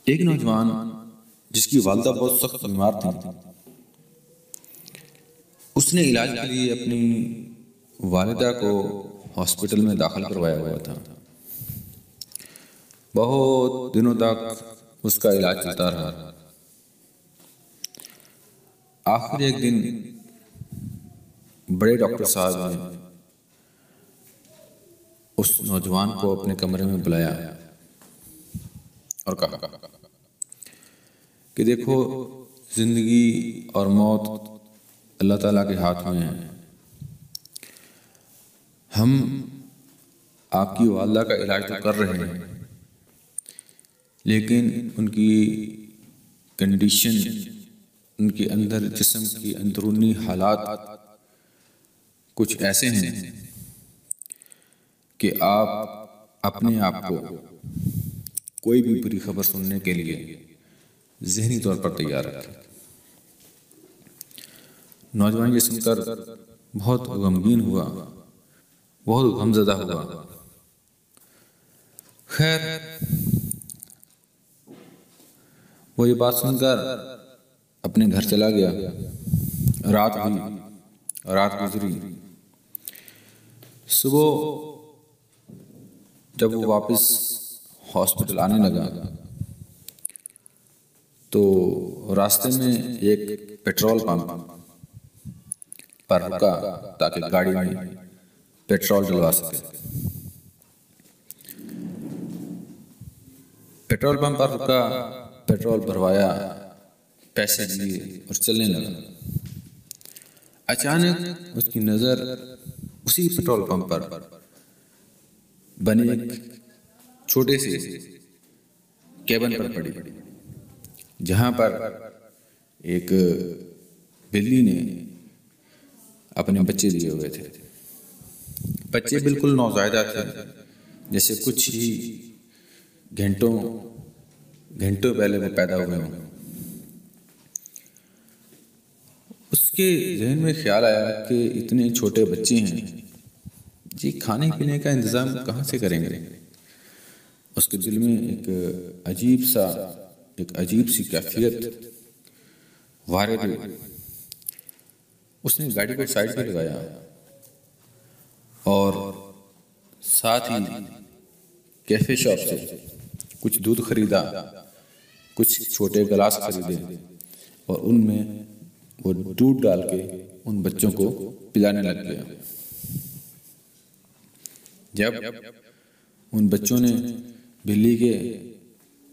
एक नौजवान जिसकी वालिदा बहुत सख्त बीमार थी, उसने इलाज के लिए अपनी वालिदा को हॉस्पिटल में दाखिल करवाया हुआ था। बहुत दिनों तक उसका इलाज चलता रहा। आखिर एक दिन बड़े डॉक्टर साहब ने उस नौजवान को अपने कमरे में बुलाया और कहा कि देखो, जिंदगी और मौत अल्लाह ताला के हाथ में है। हम आपकी वालिदा का इलाज तो कर रहे हैं, लेकिन उनकी कंडीशन, उनके अंदर जिस्म की अंदरूनी हालात कुछ ऐसे हैं कि आप अपने आप को कोई भी बुरी खबर सुनने के लिए ज़हनी तौर पर तैयार रखें। नौजवान ये सुनकर बहुत गमगीन हुआ, बहुत गमज़दा हुआ। खैर, वो ये बात सुनकर अपने घर चला गया। रात हुई, रात गुजरी। सुबह जब वो वापस हॉस्पिटल आने लगा तो रास्ते में एक पेट्रोल पंप पर रुका ताकि गाड़ी में पेट्रोल डलवा सके। पेट्रोल पंप पर रुका, पेट्रोल भरवाया, पैसे दिए और चलने लगा। अचानक उसकी नज़र उसी पेट्रोल पंप पर बने एक छोटे से केबिन पर पड़ी, जहां पर एक बिल्ली ने अपने बच्चे दिए हुए थे। बच्चे बिल्कुल नौज़ायदा थे, जैसे कुछ ही घंटों पहले वो पैदा हुए हों। उसके जहन में ख्याल आया कि इतने छोटे बच्चे हैं जी, खाने पीने का इंतज़ाम कहाँ से करेंगे। उसके दिल में एक अजीब सी कैफियत वारिद हुई। उसने गाड़ी को साइड पे लगाया और साथ ही कैफे शॉप से कुछ दूध खरीदा, कुछ छोटे गिलास खरीदे और उनमें वो दूध डाल के उन बच्चों को पिलाने लग गया। जब उन बच्चों ने, बिल्ली के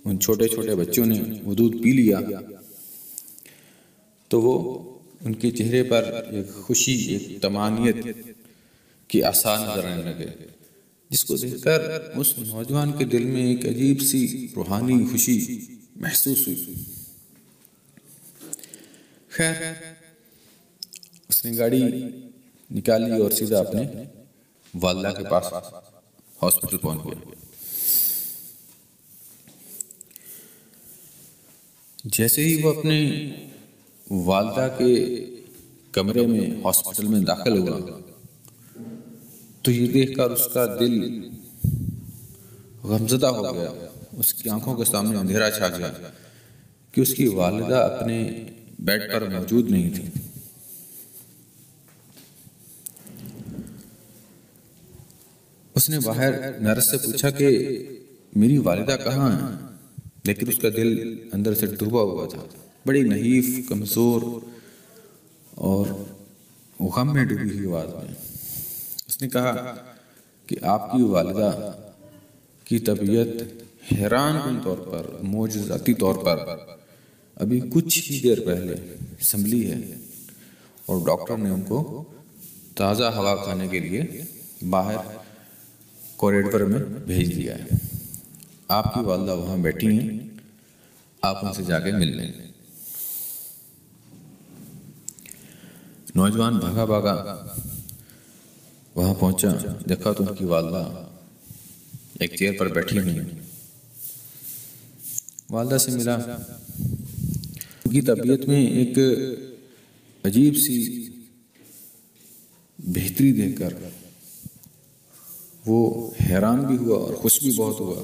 उन छोटे छोटे बच्चों ने वो दूध पी लिया तो वो उनके चेहरे पर एक खुशी, एक तमानियत के आसार नजर आने लगे, जिसको देखकर उस नौजवान के दिल में एक अजीब सी रूहानी खुशी महसूस हुई। खैर, उसने गाड़ी निकाली और सीधा अपने वालिदा के पास हॉस्पिटल पहुंच गया। जैसे ही वो अपने वालिदा के कमरे में हॉस्पिटल में दाखिल हुआ तो ये देखकर उसका दिल गमज़दा हो गया। उसकी आंखों के सामने अंधेरा छा गया कि उसकी वालिदा अपने बेड पर मौजूद नहीं थी। उसने बाहर नर्स से पूछा कि मेरी वालिदा कहाँ है, लेकिन उसका दिल अंदर से डूबा हुआ था। बड़ी नहीफ, कमज़ोर और गम में डूबी हुई आवाज़ में उसने कहा कि आपकी वालिदा की तबीयत हैरानकुन तौर पर, मोजज़ाती तौर पर अभी कुछ ही देर पहले संभली है और डॉक्टर ने उनको ताज़ा हवा खाने के लिए बाहर कॉरिडोर में भेज दिया है। आपकी वालिदा वहाँ बैठी हैं, आप उनसे जाके मिल लें। नौजवान भागा भागा वहाँ पहुंचा, देखा तो उनकी वालिदा एक चेयर पर बैठी हुई। वालिदा से मिला। उनकी तबीयत में एक अजीब सी बेहतरी देखकर वो हैरान भी हुआ और खुश भी बहुत हुआ।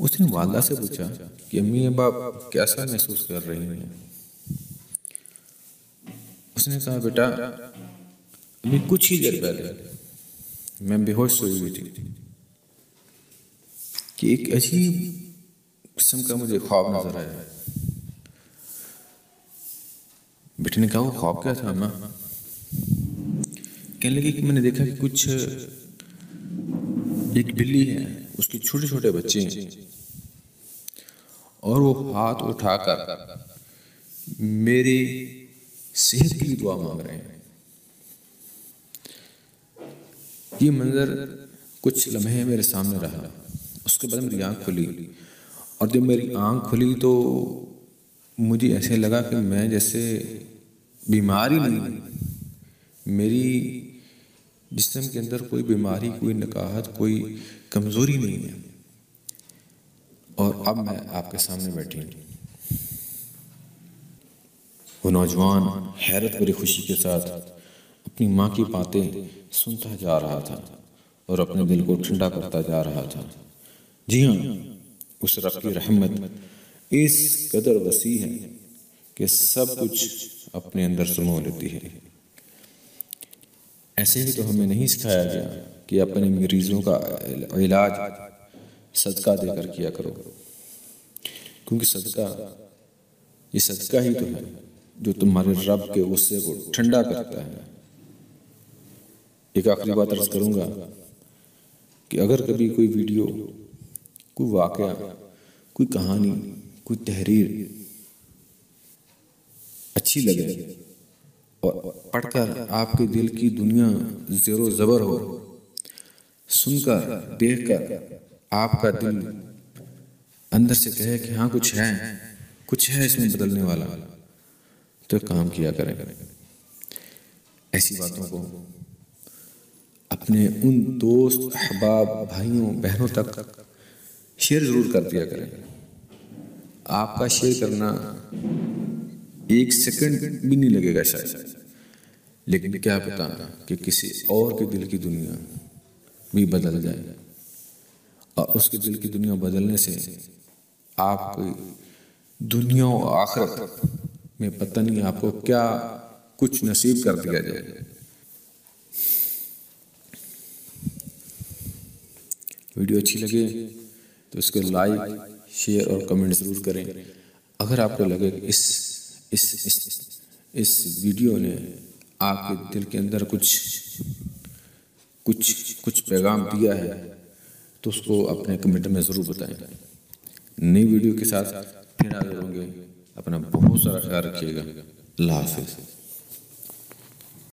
उसने वालदा से पूछा कि अम्मी अब आप कैसा महसूस कर रही हैं। उसने कहा बेटा अभी कुछ ही देर पहले मैं बेहोश सोई हुई थी कि एक अजीब किस्म का मुझे ख्वाब नजर आया। बेटे ने कहा वो ख्वाब क्या था अम्मा? कहने लगी कि मैंने देखा कि कुछ एक बिल्ली है, उसके छोटे छोटे बच्चे हैं और वो हाथ उठाकर मेरी सेहत के लिए दुआ मांग रहे हैं। ये मंजर कुछ लम्हे मेरे सामने रहा। उसके बाद मेरी आंख खुली और जब मेरी आंख खुली तो मुझे ऐसे लगा कि मैं जैसे बीमारी नहीं, मेरी जिस्म के अंदर कोई बीमारी, कोई नकाहत, कोई कमजोरी नहीं है और अब मैं आपके सामने बैठी हूँ। वो नौजवान हैरत भरी खुशी के साथ अपनी माँ की बातें सुनता जा रहा था और अपने दिल को ठंडा करता जा रहा था। जी हाँ, उस रब की रहमत इस कदर वसी है कि सब कुछ अपने अंदर समो लेती है। ऐसे ही तो हमें नहीं सिखाया गया कि अपने मरीजों का इलाज सदका देकर किया करो, क्योंकि ये सदका ही तो है जो तुम्हारे रब के गुस्से को ठंडा करता है। एक आखिरी बात अर्ज करूंगा कि अगर कभी कोई वीडियो, कोई वाकया, कोई कहानी, कोई तहरीर अच्छी लगे और पढ़कर आपके दिल की दुनिया ज़ेरो ज़बर हो, सुनकर देखकर आपका दिल अंदर से कहे कि हाँ कुछ है इसमें बदलने वाला, तो काम किया करें। ऐसी बातों को अपने उन दोस्त, अहबाब, भाइयों, बहनों तक शेयर ज़रूर कर दिया करें। आपका शेयर करना 1 सेकंड भी नहीं लगेगा शायद, लेकिन क्या पता कि किसी और के दिल की दुनिया भी बदल जाए और उसके दिल की दुनिया बदलने से आपकी दुनिया और आखिरत में पता नहीं आपको क्या कुछ नसीब कर दिया जाए। वीडियो अच्छी लगे तो इसको लाइक, शेयर और कमेंट ज़रूर करें। अगर आपको लगे कि इस वीडियो ने आपके दिल के अंदर कुछ पैगाम दिया है तो उसको अपने कमेंट में ज़रूर बताएं। नई वीडियो के साथ फिर हाजिर होंगे। अपना बहुत सारा ख्याल रखिएगा। अल्लाह हाफ़िज़।